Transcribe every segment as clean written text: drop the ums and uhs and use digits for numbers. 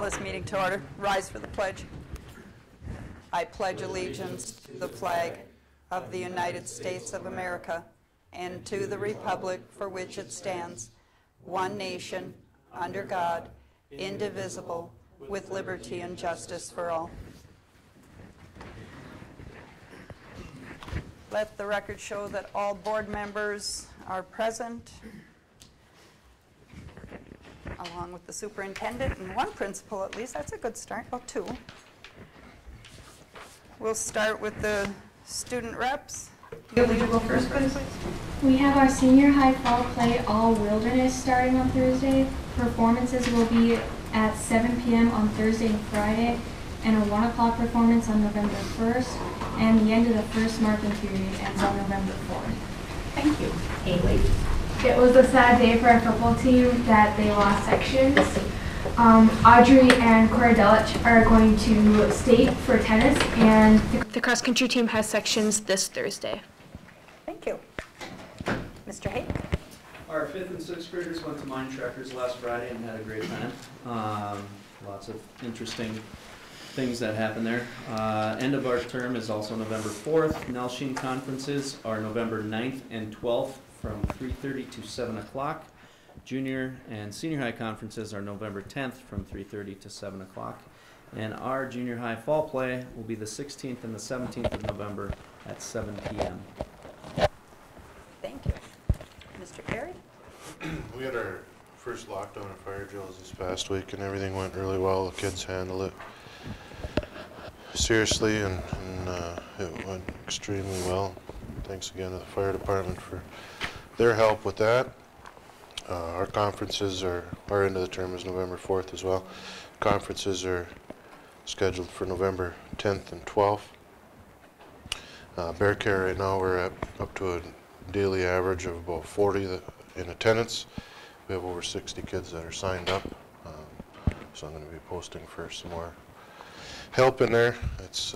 this meeting to order. Rise for the pledge. I pledge allegiance to the flag of the United States of America and to the republic for which it stands, one nation, under God, indivisible, with liberty and justice for all. Let the record show that all board members are present, along with the superintendent and one principal at least. That's a good start. Well, two. We'll start with the student reps. Would you go first, please? We have our senior high fall play All Wilderness starting on Thursday. Performances will be at 7 p.m. on Thursday and Friday, and a 1 o'clock performance on November 1st, and the end of the first marking period ends on November 4th. Thank you. Haley. It was a sad day for our football team that they lost sections. Audrey and Cora Delich are going to state for tennis, and the cross-country team has sections this Thursday. Thank you. Mr. Hake? Our 5th and 6th graders went to Mine Trackers last Friday and had a great time. Lots of interesting things that happen there. End of our term is also November 4th. Nelshin conferences are November 9th and 12th from 3:30 to 7 o'clock. Junior and senior high conferences are November 10th from 3:30 to 7 o'clock. And our junior high fall play will be the 16th and the 17th of November at 7 p.m. Thank you. Mr. Carey? We had our first lockdown of fire drills this past week, and everything went really well. The kids handled it seriously, and it went extremely well. Thanks again to the fire department for their help with that. Our conferences are, our end of the term is November 4th as well. Conferences are scheduled for November 10th and 12th. Bear Care right now we're at up to a daily average of about 40 in attendance. We have over 60 kids that are signed up, so I'm going to be posting for some more help in there. It's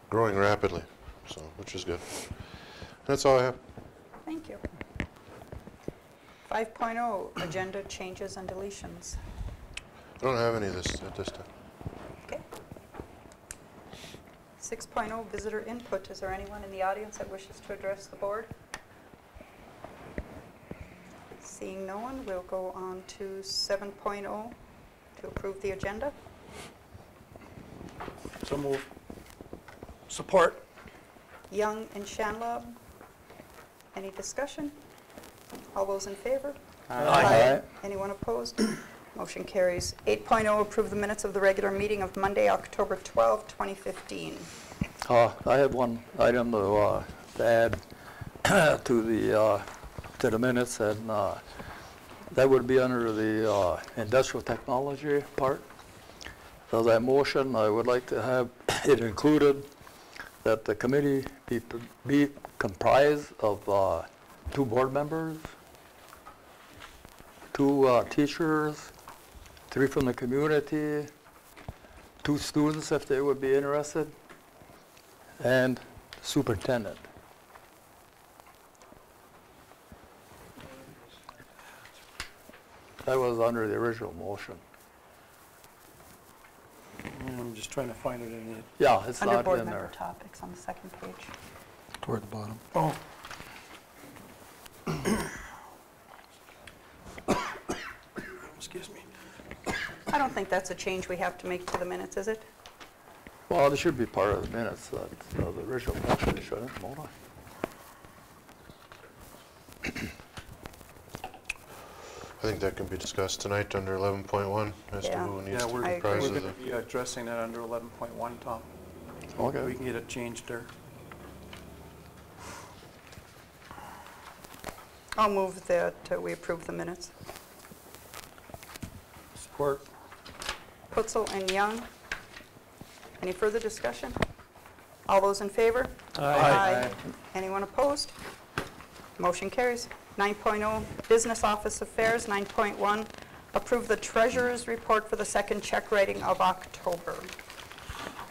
growing rapidly, so which is good. That's all I have. Thank you. 5.0, agenda changes and deletions. I don't have any of this at this time. Okay. 6.0, visitor input. Is there anyone in the audience that wishes to address the board? Seeing no one, we'll go on to 7.0 to approve the agenda. So move. Support. Young and Shanlab. Any discussion? All those in favor? Aye. Anyone opposed? Motion carries. 8.0, approve the minutes of the regular meeting of Monday, October 12, 2015. I have one item to add to the minutes, and that would be under the industrial technology part. So that motion, I would like to have it included that the committee be comprised of 2 board members, 2 teachers, 3 from the community, 2 students if they would be interested, and superintendent. That was under the original motion. I'm just trying to find it in the... Yeah, it's Under not board in member there. topics on the second page. Toward the bottom. Oh. Excuse me. I don't think that's a change we have to make to the minutes, is it? Well, it should be part of the minutes, the original motion, shouldn't it, Mona? I think that can be discussed tonight under 11.1 as to Yeah. who needs Yeah, to we're be I comprised going of to the... be addressing that under 11.1, Tom. Okay. We can get it changed there. I'll move that we approve the minutes. Support. Putzel and Young. Any further discussion? All those in favor? Aye. Anyone opposed? Motion carries. 9.0, Business Office Affairs. 9.1, approve the Treasurer's Report for the second check writing of October.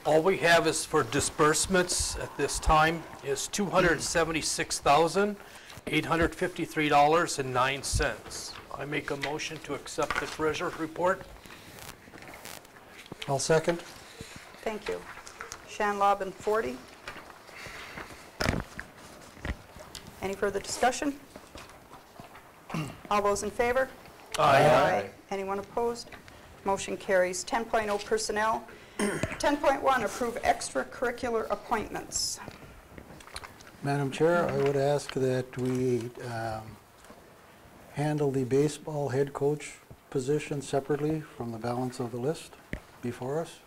All we have is for disbursements at this time is $276,853.09. I make a motion to accept the Treasurer's Report. I'll second. Thank you. Shanlobin, 40. Any further discussion? All those in favor? Aye. Anyone opposed? Motion carries. 10.0 Personnel. 10.1 Approve extracurricular appointments. Madam Chair, I would ask that we handle the baseball head coach position separately from the balance of the list before us.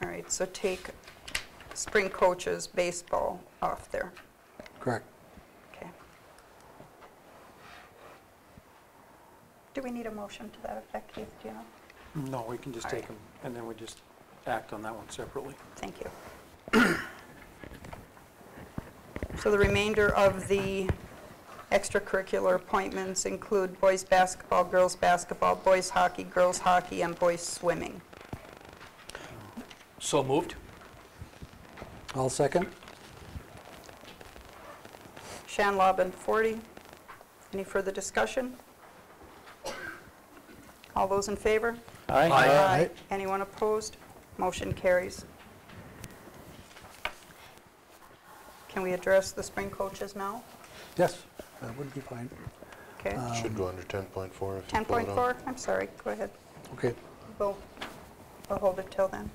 All right, so take spring coaches baseball off there. Correct. Okay. Do we need a motion to that effect, Keith? Do you know? No, we can just All take right. them, and then we just act on that one separately. Thank you. So the remainder of the extracurricular appointments include boys basketball, girls basketball, boys hockey, girls hockey, and boys swimming. So moved. I'll second. Shanlobin, 40. Any further discussion? All those in favor? Aye. Aye. Anyone opposed? Motion carries. Can we address the spring coaches now? Yes, that would be fine. Okay. Should go under 10.4 if you pull it 10.4, up. I'm sorry, go ahead. Okay. We'll hold it till then.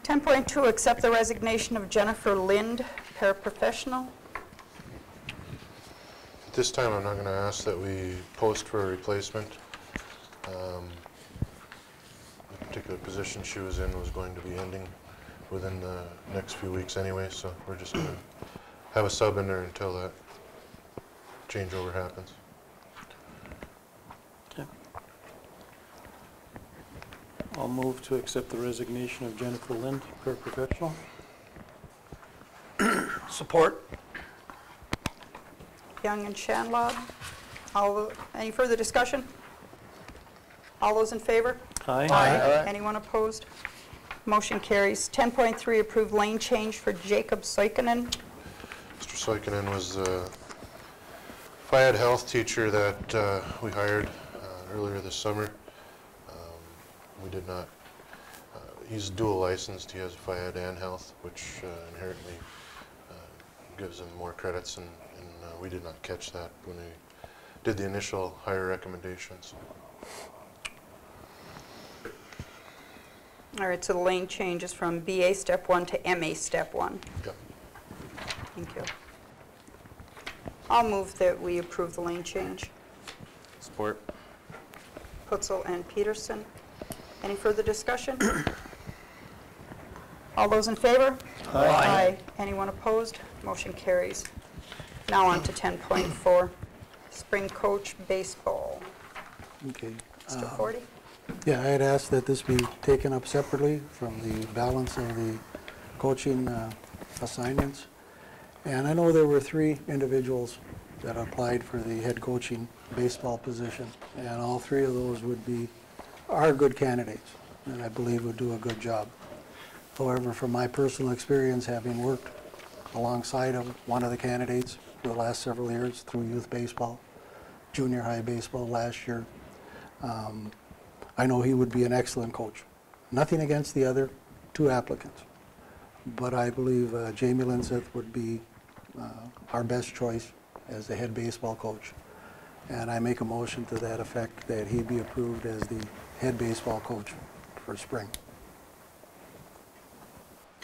10.2, accept the resignation of Jennifer Lind, paraprofessional. At this time, I'm not going to ask that we post for a replacement. The particular position she was in was going to be ending within the next few weeks anyway, so we're just going to have a sub in there until that changeover happens. Okay. I'll move to accept the resignation of Jennifer Lind, paraprofessional. Support. Young and Shanlob. Any further discussion? All those in favor? Aye. Anyone opposed? Motion carries. 10.3, approve lane change for Jacob Soikanen. Mr. Soikanen was a FIAD health teacher that we hired earlier this summer. We did not, he's dual licensed, he has FIAD and health, which inherently gives him more credits, and we did not catch that when we did the initial hire recommendations. All right, so the lane change is from BA Step 1 to MA Step 1. Yep. Thank you. I'll move that we approve the lane change. Support. Putzel and Peterson. Any further discussion? All those in favor? Aye. Anyone opposed? Motion carries. Now on to 10.4, spring coach baseball. Okay. Mr. 40? Yeah, I had asked that this be taken up separately from the balance of the coaching assignments. And I know there were 3 individuals that applied for the head coaching baseball position, and all 3 of those are good candidates, and I believe would do a good job. However, from my personal experience, having worked alongside of one of the candidates for the last several years through youth baseball, junior high baseball last year, I know he would be an excellent coach. Nothing against the other 2 applicants, but I believe Jamie Linseth would be our best choice as the head baseball coach. And I make a motion to that effect that he be approved as the head baseball coach for spring.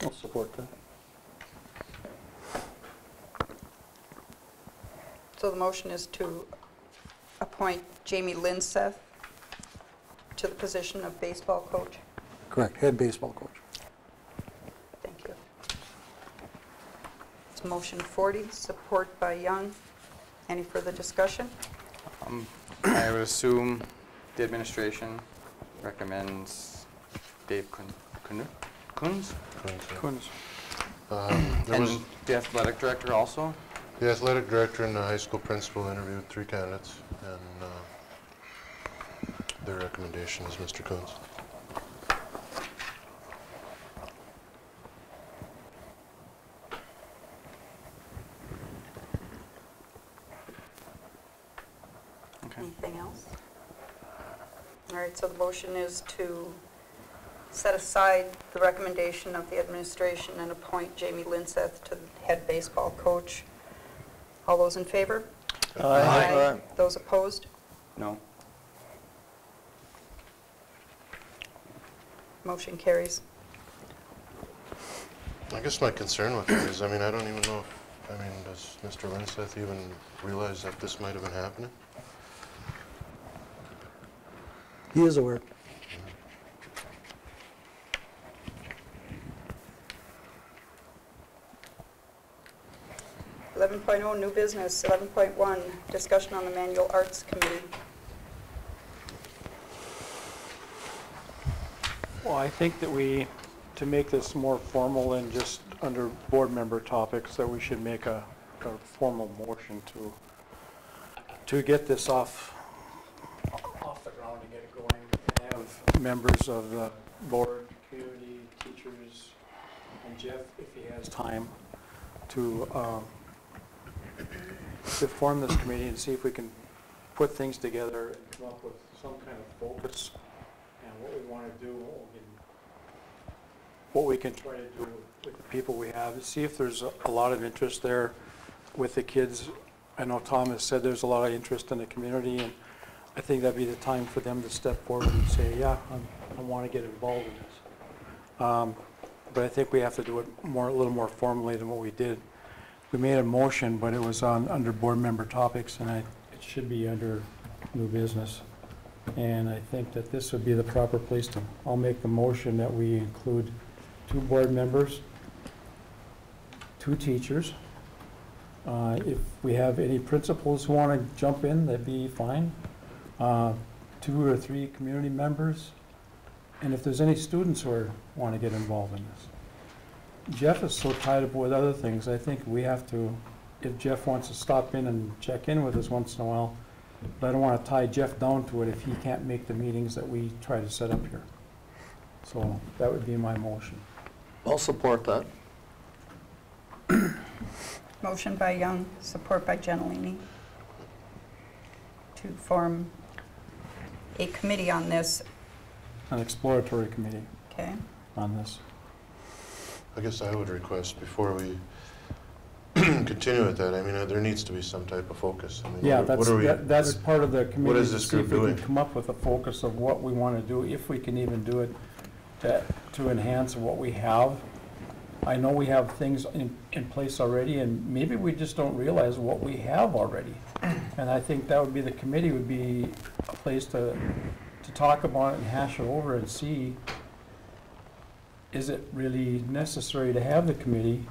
I'll support that. So the motion is to appoint Jamie Linseth to the position of baseball coach. Correct, head baseball coach. Thank you. It's motion 40, support by Young. Any further discussion? I would assume the administration recommends Dave Kunz? Kunz. There was And the athletic director also? the athletic director and the high school principal interviewed 3 candidates, and their recommendation is Mr. Kunz. Anything else? All right, so the motion is to set aside the recommendation of the administration and appoint Jamie Linseth to head baseball coach. All those in favor? Aye. Those opposed? No. Motion carries. I guess my concern with it is, I mean, I don't even know if, I mean, does Mr. Linseth even realize that this might have been happening? He is aware. 11.0, new business. 11.1, discussion on the Manual Arts Committee. Well, I think that to make this more formal than just under board member topics, that we should make a formal motion to get this off the ground, to get it going, and have members of the board, community, teachers, and Jeff, if he has time, to form this committee and see if we can put things together and come up with some kind of focus and what we want to do, what we can try to do with the people we have. See if there's a lot of interest there with the kids. I know Tom has said there's a lot of interest in the community, and I think that'd be the time for them to step forward and say, yeah, I want to get involved in this. But I think we have to do it a little more formally than what we did. We made a motion, but it was under board member topics, and it should be under new business. And I think that this would be the proper place I'll make the motion that we include 2 board members, 2 teachers. If we have any principals who want to jump in, that'd be fine. 2 or 3 community members. And if there's any students who want to get involved in this. Jeff is so tied up with other things, I think we have to, if Jeff wants to stop in and check in with us once in a while, but I don't want to tie Jeff down to it if he can't make the meetings that we try to set up here. So that would be my motion. I'll support that. Motion by Young, support by Gentilini, to form a committee on this. An exploratory committee Okay. on this. I guess I would request before we continue with that, I mean, there needs to be some type of focus. I mean, Yeah, that's part of the committee. What is this group doing? See if we can come up with a focus of what we want to do, if we can even do it to enhance what we have. I know we have things in place already, and maybe we just don't realize what we have already. And I think that would be, the committee would be a place to talk about it and hash it over and see, is it really necessary to have the committee,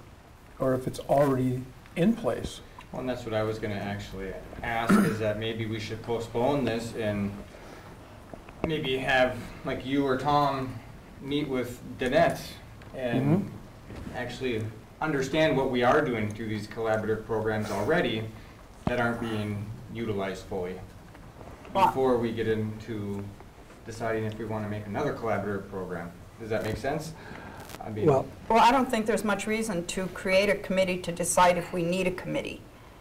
or if it's already in place? Well, and that's what I was going to actually ask, is that maybe we should postpone this and maybe have, like, you or Tom meet with Danette and actually understand what we are doing through these collaborative programs already that aren't being utilized fully before we get into deciding if we want to make another collaborative program. Does that make sense? Well, I don't think there's much reason to create a committee to decide if we need a committee.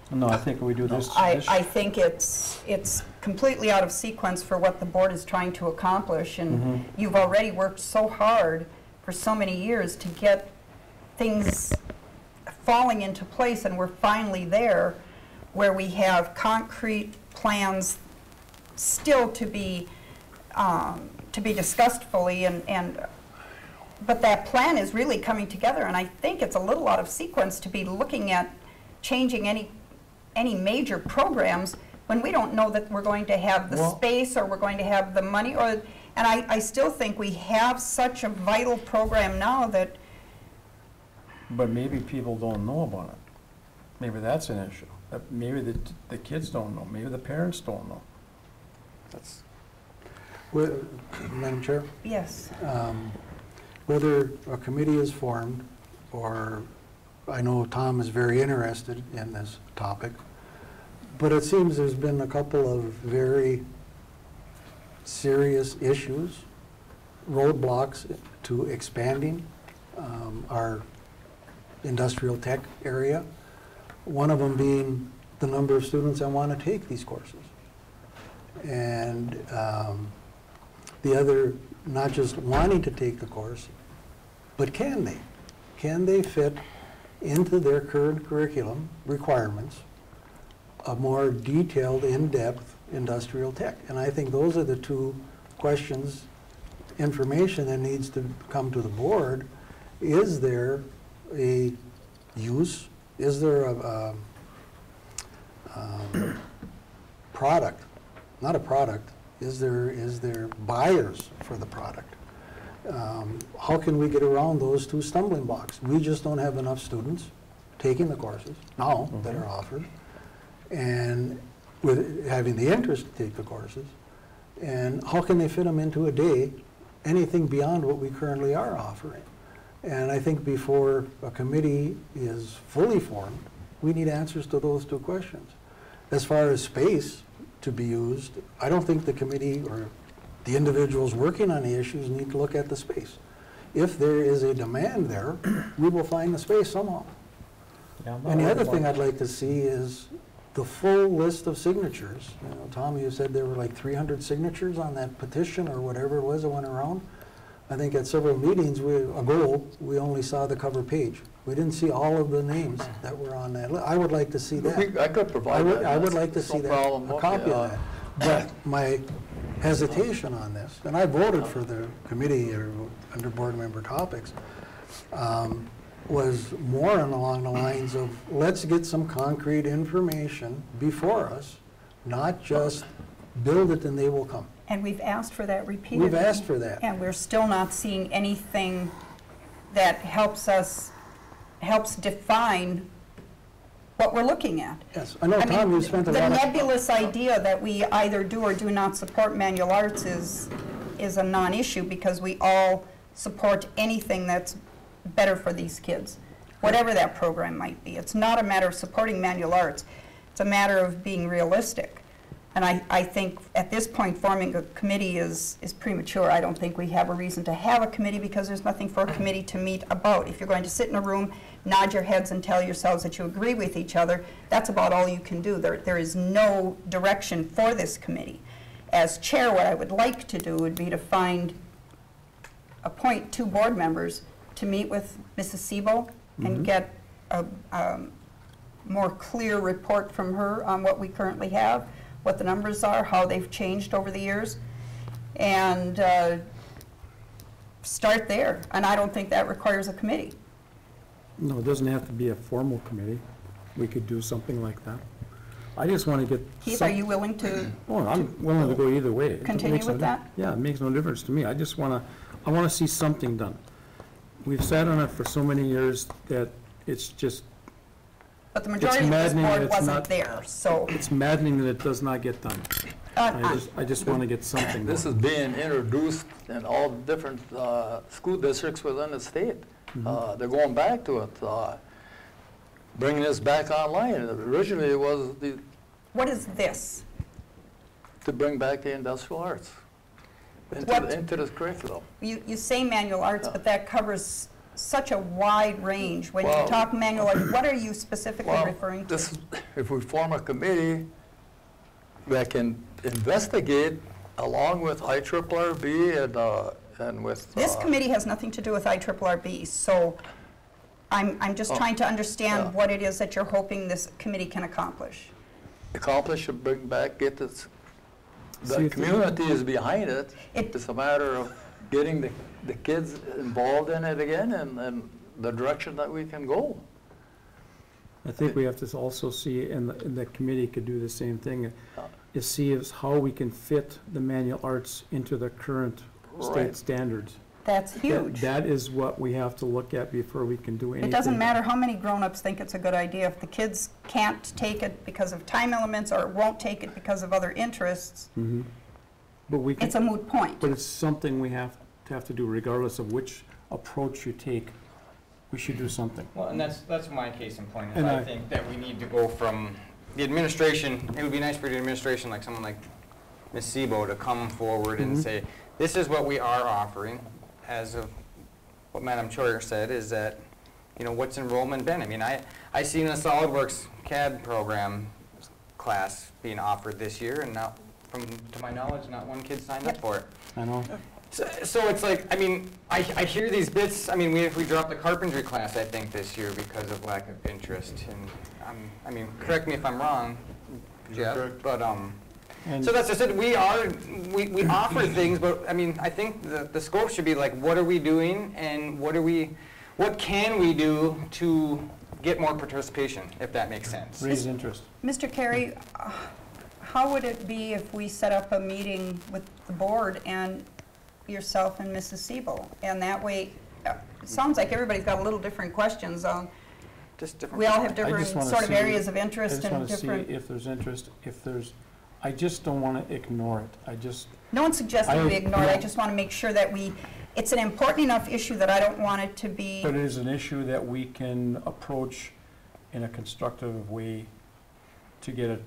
No, I think we do this. I think it's completely out of sequence for what the board is trying to accomplish, and you've already worked so hard for so many years to get things falling into place, and we're finally there where we have concrete plans still to be discussed fully, but that plan is really coming together, and I think it's a little out of sequence to be looking at changing any major programs when we don't know that we're going to have the space, or we're going to have the money, and I still think we have such a vital program now that... But maybe people don't know about it. Maybe that's an issue. Maybe the kids don't know. Maybe the parents don't know. Madam Chair? Yes. Whether a committee is formed, or I know Tom is very interested in this topic, but it seems there's been a couple of very serious issues, roadblocks to expanding our industrial tech area, one of them being the number of students that want to take these courses. and the other not just wanting to take the course, but can they? Can they fit into their current curriculum requirements a more detailed, in-depth industrial tech? And I think those are the two questions, information that needs to come to the board. Is there a use? Is there a product? Not a product. Is there buyers for the product? How can we get around those two stumbling blocks? We just don't have enough students taking the courses now that are offered, and with having the interest to take the courses. And how can they fit them into a day, anything beyond what we currently are offering? And I think before a committee is fully formed, we need answers to those two questions. As far as space to be used, I don't think the committee or the individuals working on the issues need to look at the space. If there is a demand there, we will find the space somehow. And the other thing I'd like to see is the full list of signatures. You know, Tom, you said there were like 300 signatures on that petition or whatever it was that went around. I think at several meetings ago, we only saw the cover page. We didn't see all of the names that were on that list. I would like to see that. I could provide that. I would like to see that, a copy of that. But my hesitation on this, and I voted for the committee or under board member topics, was more along the lines of, let's get some concrete information before us, not just build it and they will come. And we've asked for that repeatedly. We've asked for that. And we're still not seeing anything that helps define what we're looking at. Yes, I know, Tom, you spent a lot of... The nebulous idea that we either do or do not support manual arts is a non-issue, because we all support anything that's better for these kids, whatever that program might be. It's not a matter of supporting manual arts. It's a matter of being realistic. And I think at this point forming a committee is premature. I don't think we have a reason to have a committee, because there's nothing for a committee to meet about. If you're going to sit in a room, nod your heads and tell yourselves that you agree with each other, that's about all you can do. There is no direction for this committee. As chair, what I would like to do would be to appoint 2 board members to meet with Mrs. Sebo and get a more clear report from her on what we currently have, what the numbers are, how they've changed over the years, and start there. And I don't think that requires a committee. No, it doesn't have to be a formal committee. We could do something like that. I just want to get... Keith, are you willing to... Oh, I'm willing to go either way. Continue with that? Yeah, it makes no difference to me. I just want to see something done. We've sat on it for so many years that it's just... But the majority of this board wasn't there, so... It's maddening that it does not get done. I just want to get something done. This is being introduced in all different school districts within the state. They're going back to it, bringing this back online. Originally, it was What is this? to bring back the industrial arts into the curriculum. You say manual arts, but that covers such a wide range. When Well, you talk manual arts, what are you specifically referring to? If we form a committee that can investigate along with IRRB and with... This committee has nothing to do with IRRB, so I'm just trying to understand what it is that you're hoping this committee can accomplish. Accomplish and bring back, get this... The community is behind it. It's a matter of getting the kids involved in it again and the direction that we can go. I think we have to also see, and the committee could do the same thing, is see how we can fit the manual arts into the current state standards. That's huge. That is what we have to look at before we can do anything. It doesn't matter how many grown-ups think it's a good idea. If the kids can't take it because of time elements or won't take it because of other interests, but we can, it's a moot point. But it's something we have to do regardless of which approach you take. We should do something. Well, and that's my case in point. Is I think that we need to go from the administration. It would be nice for the administration, like someone like Ms. Sebo, to come forward and say, this is what we are offering. As of what Madam Chair said, is that, what's enrollment been? I mean, I seen a SolidWorks CAD program class being offered this year, and now to my knowledge, not one kid signed up for it. I know. So it's like, I mean, I hear these bits. I mean, we dropped the carpentry class, I think, this year because of lack of interest. And I mean, correct me if I'm wrong, Jeff. Correct. But so that's just it. We offer things, but I mean, I think the scope should be like, what are we doing, and what can we do to get more participation, if that makes sense. Raise interest. Mr. Carey, how would it be if we set up a meeting with the board and yourself and Mrs. Siebel? And that way, it sounds like everybody's got a little different questions on, Just different. we all have I different just wanna sort of see- areas of interest and I just want different. to see if there's interest, I just don't want to ignore it. No one's suggesting we I- ignore it, I no. just want to make sure that it's an important enough issue that I don't want it to be. But it is an issue that we can approach in a constructive way to get it,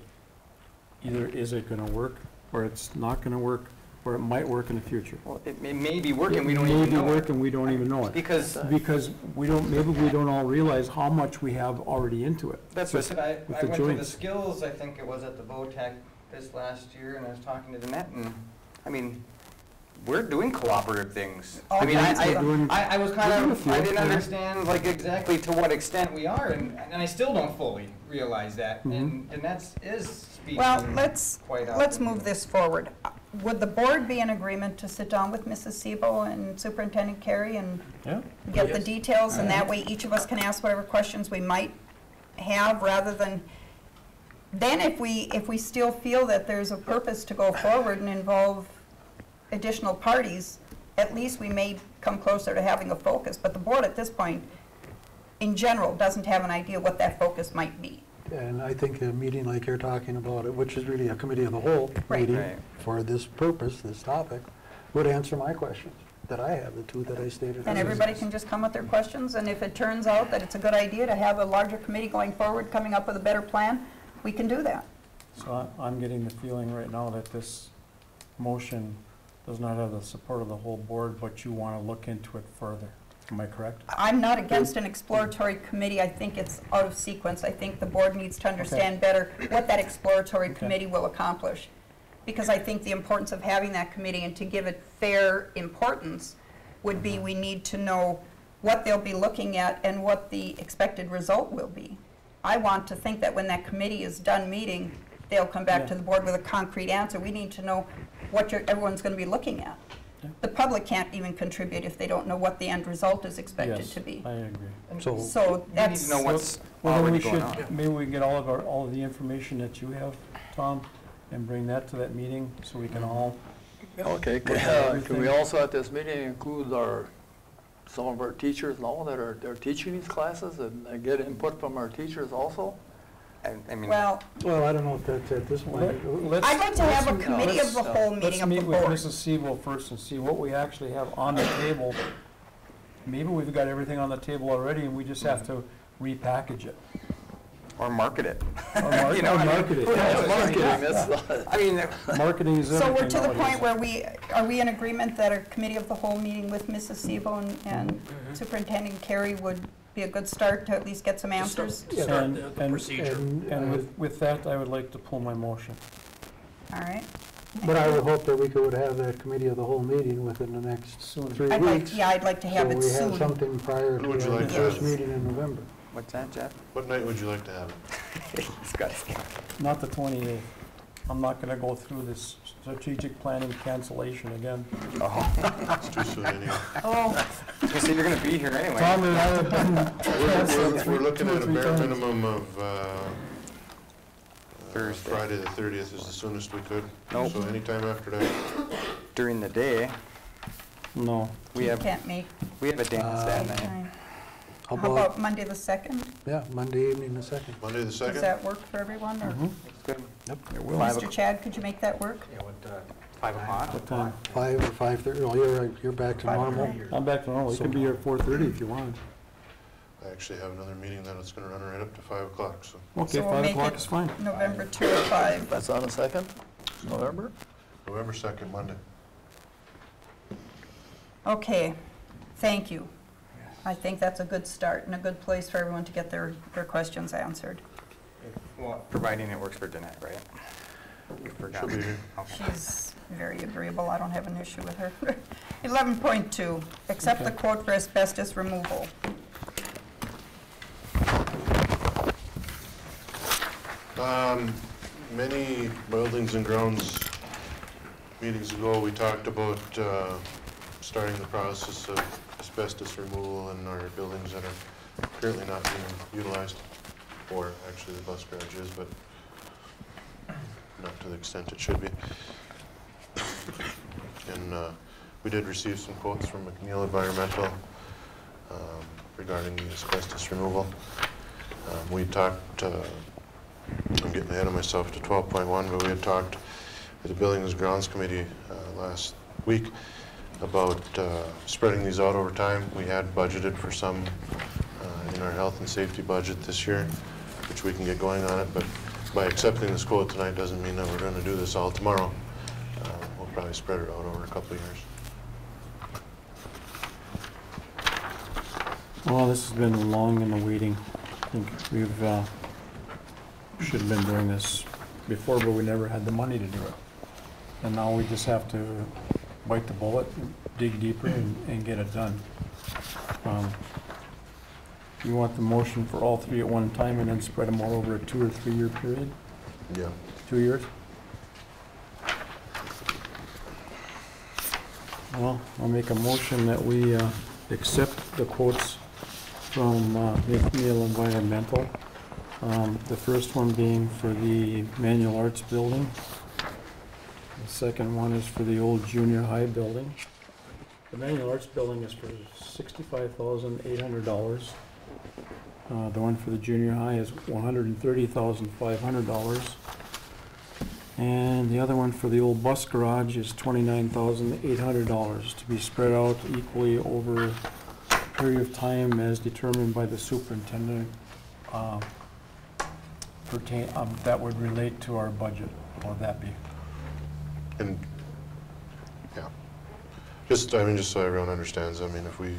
either is it going to work, or it's not going to work, or it might work in the future. Well, it may be working. We don't even know. It may be it. working, we don't even know it. Because Because maybe we don't all realize how much we have already into it. that's what I said. I with the went to the joints. skills, I think it was at the VOTAC this last year, and I was talking to Danette, and I mean, we're doing cooperative things. I mean, I was kind of, I didn't understand like exactly to what extent we are, and I still don't fully realize that. And Danette is speaking Well, quite often. let's move this forward. Would the board be in agreement to sit down with Mrs. Siebel and Superintendent Carey and Yeah? get the details, and that way each of us can ask whatever questions we might have, rather than, then if we still feel that there's a purpose to go forward and involve additional parties, at least we may come closer to having a focus. But the board at this point, in general, doesn't have an idea what that focus might be. And I think a meeting like you're talking about, which is really a committee of the whole meeting Right. for this purpose, this topic, would answer my questions that I have, the two that I stated. And everybody can just come with their questions, and if it turns out that it's a good idea to have a larger committee going forward, coming up with a better plan, we can do that. So I'm getting the feeling right now that this motion does not have the support of the whole board, but you want to look into it further. Am I correct? I'm not against an exploratory committee. I think it's out of sequence. I think the board needs to understand better what that exploratory committee will accomplish. Because I think the importance of having that committee, and to give it fair importance, would be we need to know what they'll be looking at and what the expected result will be. I want to think that when that committee is done meeting, they'll come back to the board with a concrete answer. We need to know what everyone's going to be looking at. Yeah. The public can't even contribute if they don't know what the end result is expected Yes, to be. I agree. So We need that's, to know what's Well, then already we going should, on. maybe we can get all of the information that you have, Tom, and bring that to that meeting so we can all, Okay, Look at can everything. we also at this meeting include some of our teachers now that are teaching these classes and get input from our teachers also? I mean, well, I don't know if that's at this point. Let's- I'd like to have a let's- committee of the whole meeting Let's of the meet with board. Mrs. Siebel first and see what we actually have on the table. Maybe we've got everything on the table already and we just have to repackage it. or market it. Or mar- You know, or I mean, market it. who knows? Marketing, Yeah. that's, I mean, Marketing is everything So we're to the nowadays. point where are we in agreement that a committee of the whole meeting with Mrs. Siebel and Superintendent Carey would be a good start to at least get some answers? And with that, I would like to pull my motion. All right. But I would hope that we could have that committee of the whole meeting within the next 3 weeks. I'd like to have it So we have soon. something prior When would to you our like to first have it? meeting in November. what's that, Jeff? What night would you like to have it? He's got his Not the 28th. I'm not going to go through this strategic planning cancellation again. It's too soon anyway. Oh, So you're going to be here anyway. Tom and I have been canceled We're looking 2 or at a 3 bare times. minimum of Thursday. Friday the 30th is the soonest we could. Nope. So anytime after that. During the day, No. we have can't make a dance that night. time. How How about, about Monday the 2nd? yeah, Monday evening the 2nd. Monday the Does 2nd? that work for everyone, or? It's good. Yep, it will. Mr. Chad, could you make that work? Yeah, what, 5 o'clock? What time? 5 or 5:30? Oh, you're back to 5 normal? o'clock. I'm back to normal. You can be here at 4:30 if you want. I actually have another meeting that's going to run right up to 5 o'clock, so. Okay, So we'll 5 make o'clock it is fine. November 2 at 5. that's on the 2nd, November? November 2nd, Monday. Okay, thank you. I think that's a good start and a good place for everyone to get their questions answered. Well, providing it works for Danette, right? You forgot. She'll be here. Okay. She's very agreeable. I don't have an issue with her. 11.2, accept the quote for asbestos removal. Many buildings and grounds meetings ago, we talked about starting the process of asbestos removal in our buildings that are currently not being utilized, or actually the bus garage is, but not to the extent it should be. And we did receive some quotes from McNeil Environmental regarding the asbestos removal. We talked, I'm getting ahead of myself to 12.1, but we had talked with the Buildings and Grounds Committee last week about spreading these out over time. We had budgeted for some in our health and safety budget this year, which we can get going on it, but by accepting this quote tonight doesn't mean that we're going to do this all tomorrow. We'll probably spread it out over a couple of years. Well, this has been long in the waiting. I think we've should have been doing this before, but we never had the money to do it. And now we just have to bite the bullet, dig deeper, and get it done. You want the motion for all three at one time and then spread them all over a 2 or 3 year period? Yeah. 2 years? Well, I'll make a motion that we accept the quotes from McNeil Environmental. The first one being for the Manual Arts building. The second one is for the old junior high building. The Manual Arts building is for $65,800. The one for the junior high is $130,500. And the other one for the old bus garage is $29,800 to be spread out equally over a period of time as determined by the superintendent. That would relate to our budget. What would that be? And, yeah, just so everyone understands, I mean, if we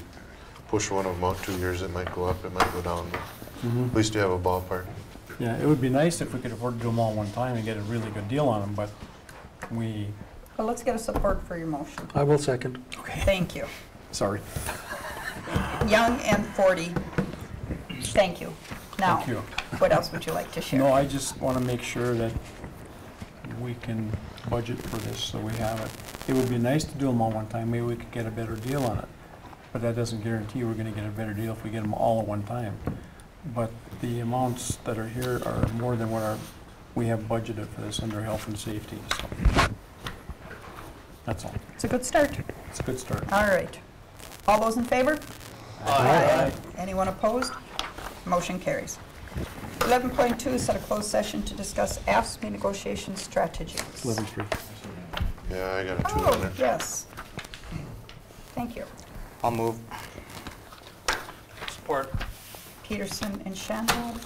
push one of them out 2 years, it might go up, it might go down, but at least you have a ballpark. Yeah, it would be nice if we could afford to do them all one time and get a really good deal on them, but we... Well, let's get a support for your motion. I will second. Okay. Thank you. Sorry. Young and 40. Thank you. Now, Thank you. what else would you like to share? No, I just want to make sure that we can budget for this so we have it. It would be nice to do them all one time. Maybe we could get a better deal on it. But that doesn't guarantee we're going to get a better deal if we get them all at one time. But the amounts that are here are more than what we have budgeted for this under health and safety. So that's all. It's a good start. It's a good start. All right. All those in favor? Aye. Anyone opposed? Motion carries. 11.2, set a closed session to discuss AFSCME negotiation strategies. 11-3. Yeah, I got a 2 on Oh, there. yes. Thank you. I'll move. Support. Peterson and Shannon.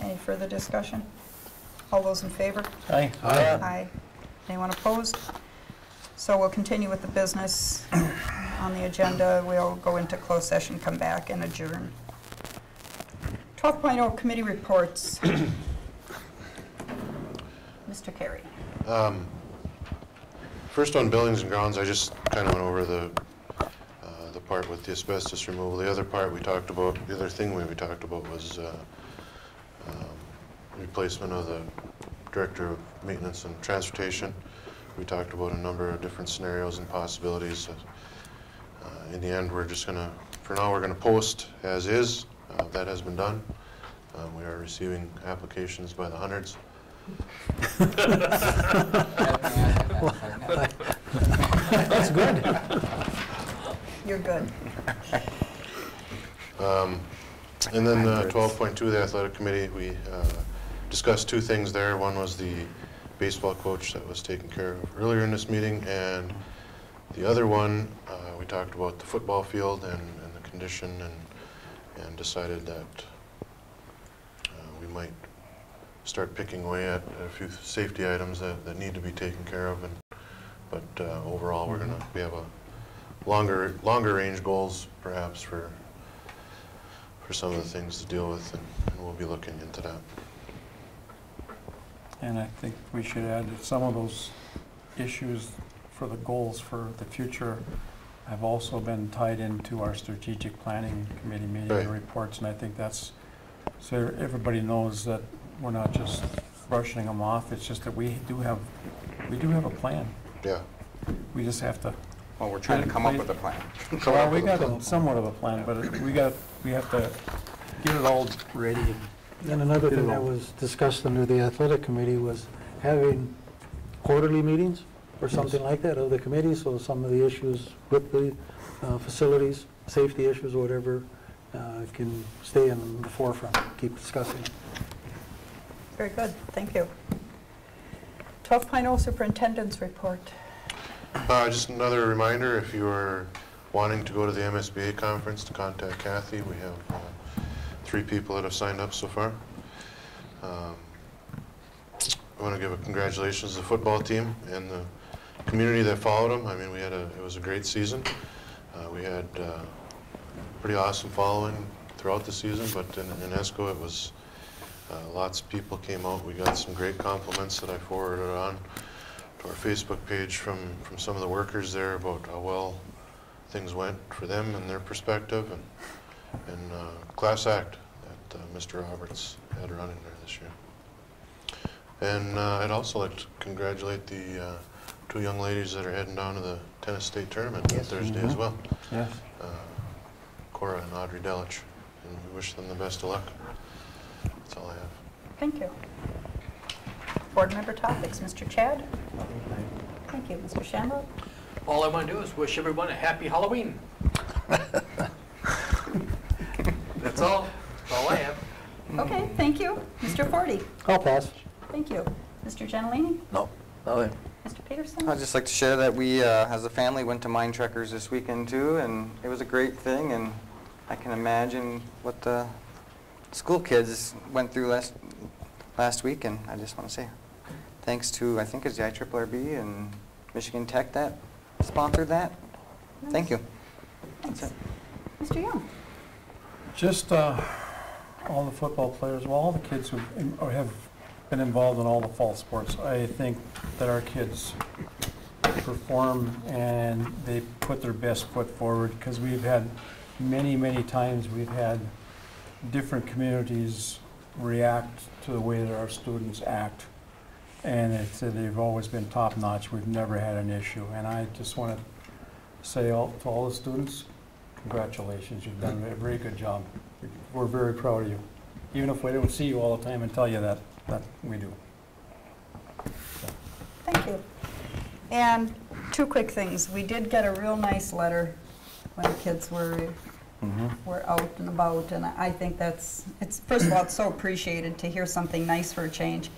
Any further discussion? All those in favor? Aye. Aye. Anyone opposed? So we'll continue with the business on the agenda. We'll go into closed session, come back, and adjourn. 12.0 committee reports. Mr. Carey. First on buildings and grounds, I just kind of went over the part with the asbestos removal. The other part we talked about, the other thing we talked about was replacement of the director of maintenance and transportation. We talked about a number of different scenarios and possibilities. In the end, we're just gonna, for now, we're gonna post as is. That has been done. We are receiving applications by the hundreds. That's good. You're good. And then 12.2, the athletic committee, we discussed 2 things there. One was the baseball coach that was taken care of earlier in this meeting, and the other one, we talked about the football field and the condition, and decided that we might start picking away at a few safety items that need to be taken care of. But overall, we have a longer range goals perhaps for some of the things to deal with, and we'll be looking into that. And I think we should add that some of those issues for the goals for the future have also been tied into our strategic planning committee meeting Right. reports, and I think that's, so everybody knows that we're not just brushing them off, it's just that we do have a plan. Yeah. We just have to, Well, we're trying to come up with a plan. well, we got somewhat of a plan, but we have to get it all ready. And another thing that was discussed under the athletic committee was having quarterly meetings or something like that of the committee, so some of the issues with the facilities, safety issues or whatever, can stay in the forefront, keep discussing. Very good, thank you. 12.0 Superintendent's Report. Just another reminder, if you are wanting to go to the MSBA conference, to contact Kathy. We have 3 people that have signed up so far. I want to give a congratulations to the football team and the community that followed them. I mean, it was a great season. We had pretty awesome following throughout the season, but in ESCO it was lots of people came out. We got some great compliments that I forwarded on to our Facebook page from some of the workers there about how well things went for them and their perspective, and class act that Mr. Roberts had running there this year. And I'd also like to congratulate the 2 young ladies that are heading down to the tennis state tournament on Thursday as well. Yes. Cora and Audrey Delich, and we wish them the best of luck. That's all I have. Thank you. Board member topics, Mr. Chad? Thank you, Mr. Shamrock? All I want to do is wish everyone a happy Halloween. That's all I have. Okay, thank you. Mr. Forty? I'll pass. Thank you. Mr. Gentilini? No, nothing. Mr. Peterson? I'd just like to share that we, as a family, went to Mine Trekkers this weekend too, and it was a great thing, and I can imagine what the school kids went through last week, and I just want to say thanks to, I think it's the IRRB and Michigan Tech that sponsored that. Thank you. Thanks. That's it. Mr. Young? Just all the football players, well, all the kids who have been involved in all the fall sports. I think that our kids perform and they put their best foot forward, because we've had many times we've had different communities react to the way that our students act, and they've always been top notch. We've never had an issue, and I just want to say to all the students, congratulations, you've done a very good job. We're very proud of you, even if we don't see you all the time and tell you that we do. Thank you. And 2 quick things. We did get a real nice letter when the kids were out and about, and I think it's first of all, it's so appreciated to hear something nice for a change,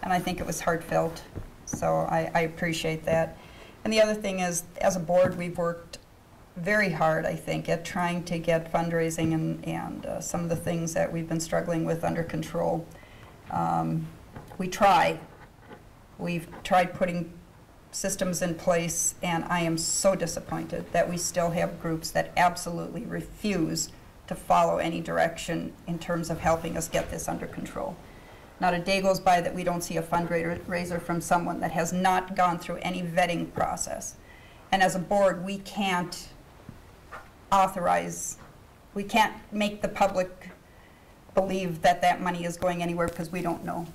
and I think it was heartfelt, so I appreciate that. And the other thing is, as a board, we've worked very hard, I think, at trying to get fundraising and some of the things that we've been struggling with under control. We've tried putting systems in place, and I am so disappointed that we still have groups that absolutely refuse to follow any direction in terms of helping us get this under control. Not a day goes by that we don't see a fundraiser from someone that has not gone through any vetting process. And as a board, we can't make the public believe that that money is going anywhere, because we don't know.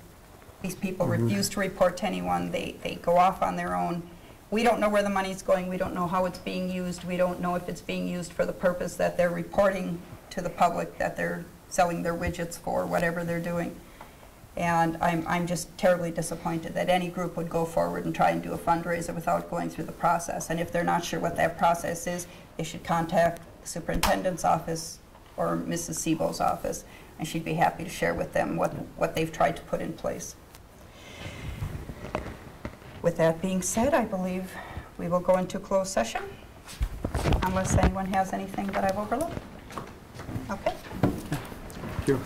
These people refuse to report to anyone. They go off on their own. We don't know where the money's going. We don't know how it's being used. We don't know if it's being used for the purpose that they're reporting to the public that they're selling their widgets for, whatever they're doing. And I'm just terribly disappointed that any group would go forward and try and do a fundraiser without going through the process. And if they're not sure what that process is, they should contact the superintendent's office or Mrs. Sebo's office, and she'd be happy to share with them what they've tried to put in place. With that being said, I believe we will go into closed session, unless anyone has anything that I've overlooked. Okay. Thank you.